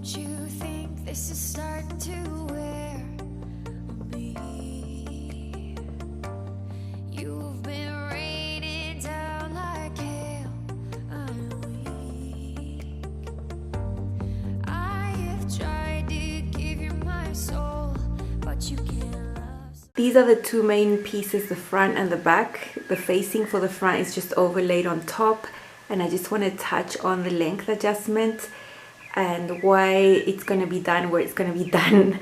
you think this is starting to wear on me? You've been rated down like hell. I'm weak. I have tried to give you my soul, but you can't love. These are the two main pieces, the front and the back. The facing for the front is just overlaid on top, and I just want to touch on the length adjustment and why it's going to be done where it's going to be done.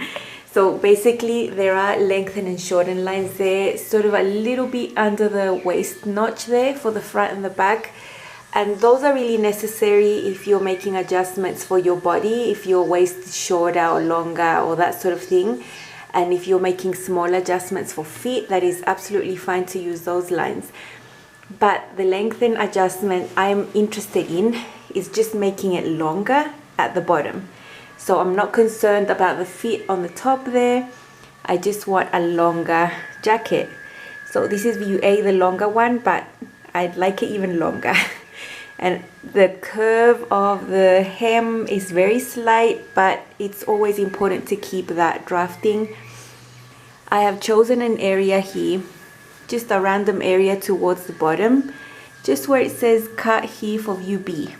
So basically there are lengthen and shorten lines there, sort of a little bit under the waist notch there for the front and the back, and those are really necessary if you're making adjustments for your body, if your waist is shorter or longer or that sort of thing. And if you're making small adjustments for feet, that is absolutely fine to use those lines. But the lengthen adjustment I'm interested in is just making it longer at the bottom. So I'm not concerned about the fit on the top there. I just want a longer jacket. So this is view A, the longer one, but I'd like it even longer. And the curve of the hem is very slight, but it's always important to keep that drafting. I have chosen an area here, just a random area towards the bottom, just where it says cut here for view B.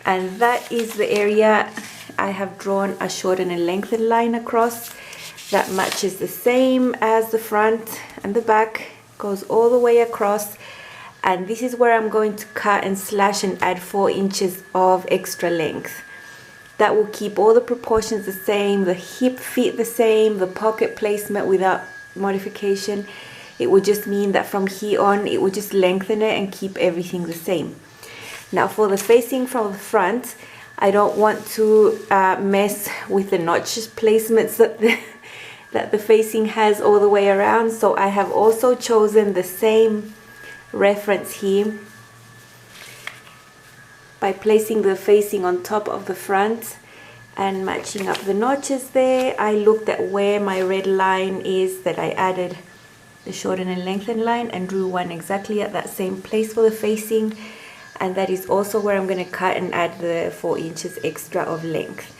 And that is the area I have drawn a shorten and lengthen line across that matches the same as the front and the back, goes all the way across. And this is where I'm going to cut and slash and add 4 inches of extra length. That will keep all the proportions the same, the hip fit the same, the pocket placement without modification. It will just mean that from here on it will just lengthen it and keep everything the same. Now for the facing from the front, I don't want to mess with the notch placements that the facing has all the way around. So I have also chosen the same reference here by placing the facing on top of the front and matching up the notches there. I looked at where my red line is that I added the shorten and lengthen line and drew one exactly at that same place for the facing. And that is also where I'm going to cut and add the 4 inches extra of length.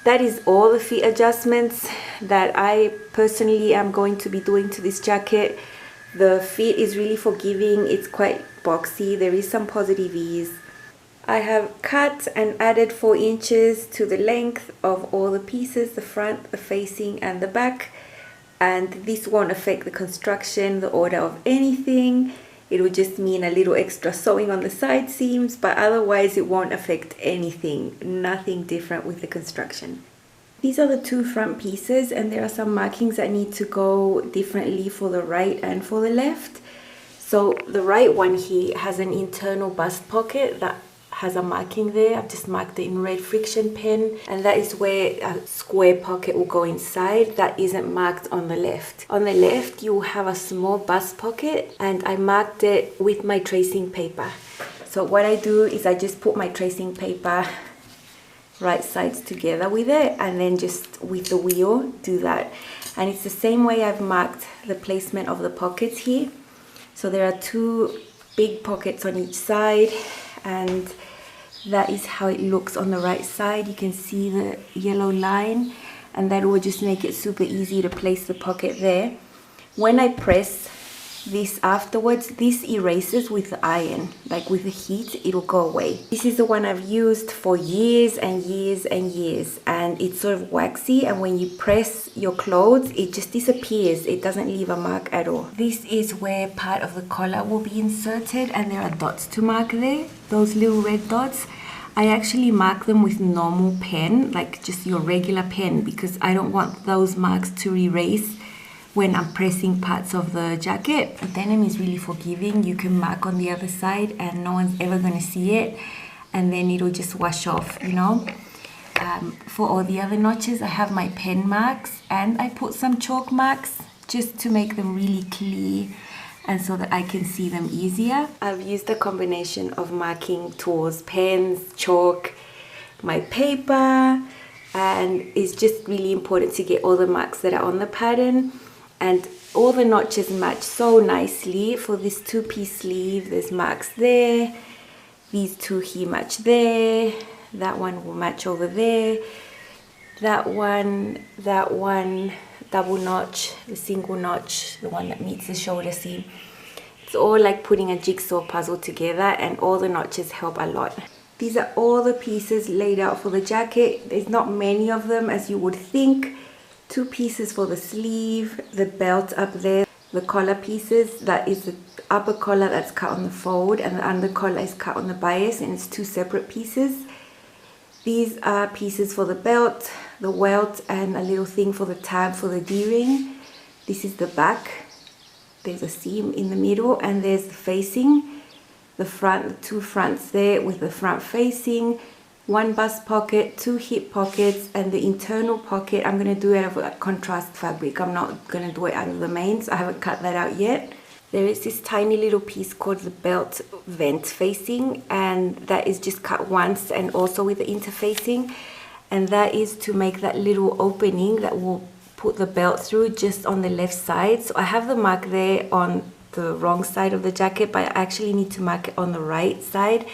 That is all the fit adjustments that I personally am going to be doing to this jacket. The fit is really forgiving, it's quite boxy, there is some positive ease. I have cut and added 4 inches to the length of all the pieces, the front, the facing and the back. And this won't affect the construction, the order of anything. It will just mean a little extra sewing on the side seams, but otherwise it won't affect anything, nothing different with the construction. These are the two front pieces, and there are some markings that need to go differently for the right and for the left. So the right one here has an internal bust pocket that has a marking there. I've just marked it in red friction pen, and that is where a square pocket will go inside. That isn't marked on the left. On the left you will have a small bust pocket, and I marked it with my tracing paper. So what I do is I just put my tracing paper right sides together with it, and then just with the wheel do that. And it's the same way I've marked the placement of the pockets here. So there are 2 big pockets on each side, and that is how it looks on the right side. You can see the yellow line, and that will just make it super easy to place the pocket there. When I press this afterwards, this erases with the iron, like with the heat, it'll go away. This is the one I've used for years and years and years, and it's sort of waxy, and when you press your clothes it just disappears. It doesn't leave a mark at all. This is where part of the collar will be inserted, and there are dots to mark there, those little red dots. I actually mark them with normal pen, like just your regular pen, because I don't want those marks to erase when I'm pressing parts of the jacket. The denim is really forgiving. You can mark on the other side and no one's ever going to see it, and then it'll just wash off, you know. For all the other notches I have my pen marks, and I put some chalk marks just to make them really clear and so that I can see them easier. I've used a combination of marking tools, pens, chalk, my paper, and it's just really important to get all the marks that are on the pattern. And all the notches match so nicely. For this 2-piece sleeve, there's marks there, these 2 here match there, That one will match over there. That one, double notch, the single notch, the one that meets the shoulder seam. It's all like putting a jigsaw puzzle together, and all the notches help a lot. These are all the pieces laid out for the jacket. There's not many of them as you would think. 2 pieces for the sleeve, the belt up there, the collar pieces, that is the upper collar that's cut on the fold, and the under collar is cut on the bias, and it's 2 separate pieces. These are pieces for the belt, the welt, and a little thing for the tab for the D-ring. This is the back. There's a seam in the middle, and there's the facing. The front, the 2 fronts there with the front facing, 1 bust pocket, 2 hip pockets, and the internal pocket I'm going to do out of a contrast fabric. I'm not going to do it out of the mains. I haven't cut that out yet. There is this tiny little piece called the belt vent facing, and that is just cut once and also with the interfacing, and that is to make that little opening that will put the belt through just on the left side. So I have the mark there on the wrong side of the jacket, but I actually need to mark it on the right side.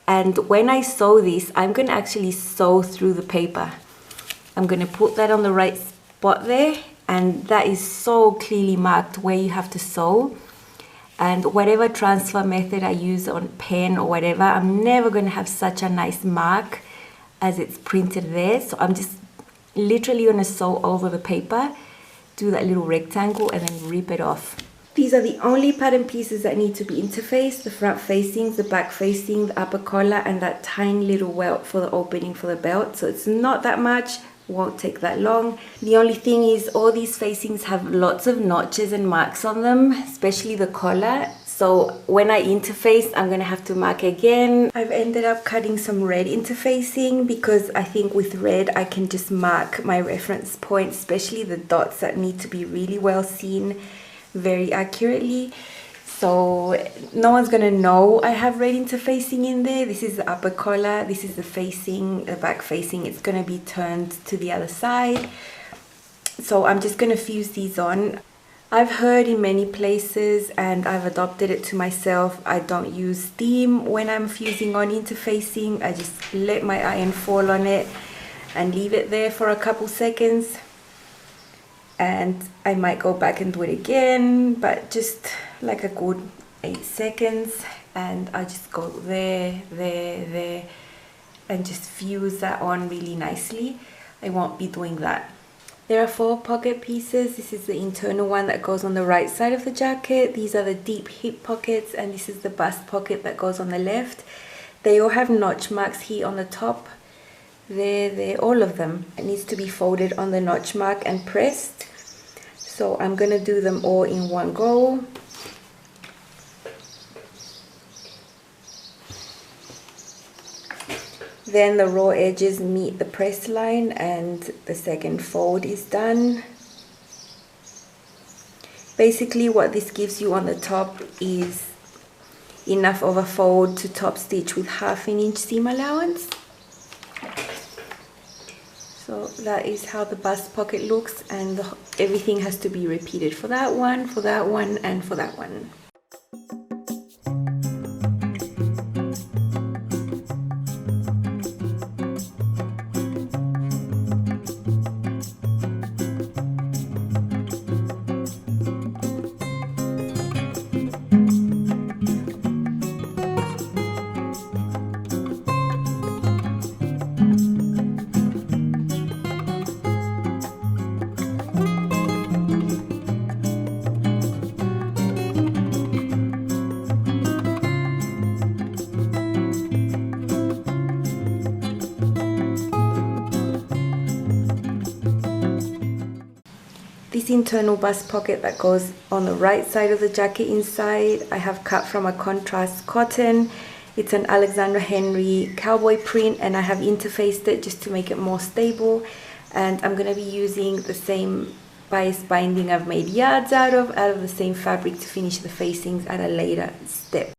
And when I sew this, I'm going to actually sew through the paper. I'm going to put that on the right spot there, and that is so clearly marked where you have to sew. And whatever transfer method I use on pen or whatever, I'm never going to have such a nice mark as it's printed there. So I'm just literally going to sew over the paper, do that little rectangle, and then rip it off. These are the only pattern pieces that need to be interfaced: the front facings, the back facing, the upper collar, and that tiny little welt for the opening for the belt. So it's not that much, won't take that long. The only thing is all these facings have lots of notches and marks on them, especially the collar. So when I interface, I'm going to have to mark again. I've ended up cutting some red interfacing because I think with red I can just mark my reference points, especially the dots that need to be really well seen very accurately. So no one's gonna know I have red interfacing in there. This is the upper collar, this is the facing, the back facing. It's gonna be turned to the other side. So I'm just gonna fuse these on. I've heard in many places, and I've adopted it to myself, I don't use steam when I'm fusing on interfacing. I just let my iron fall on it and leave it there for a couple seconds. And I might go back and do it again, but just like a good 8 seconds, and I just go there, and just fuse that on really nicely. I won't be doing that. There are 4 pocket pieces. This is the internal one that goes on the right side of the jacket. These are the deep hip pockets, and this is the bust pocket that goes on the left. They all have notch marks here on the top. There, all of them. It needs to be folded on the notch mark and pressed. So I'm gonna do them all in one go. Then the raw edges meet the press line and the second fold is done. Basically what this gives you on the top is enough of a fold to top stitch with 1/2 inch seam allowance. So that is how the bust pocket looks, and everything has to be repeated for that one, and for that one. This internal bust pocket that goes on the right side of the jacket inside, I have cut from a contrast cotton. It's an Alexandra Henry cowboy print, and I have interfaced it just to make it more stable. And I'm going to be using the same bias binding I've made yards out of the same fabric to finish the facings at a later step.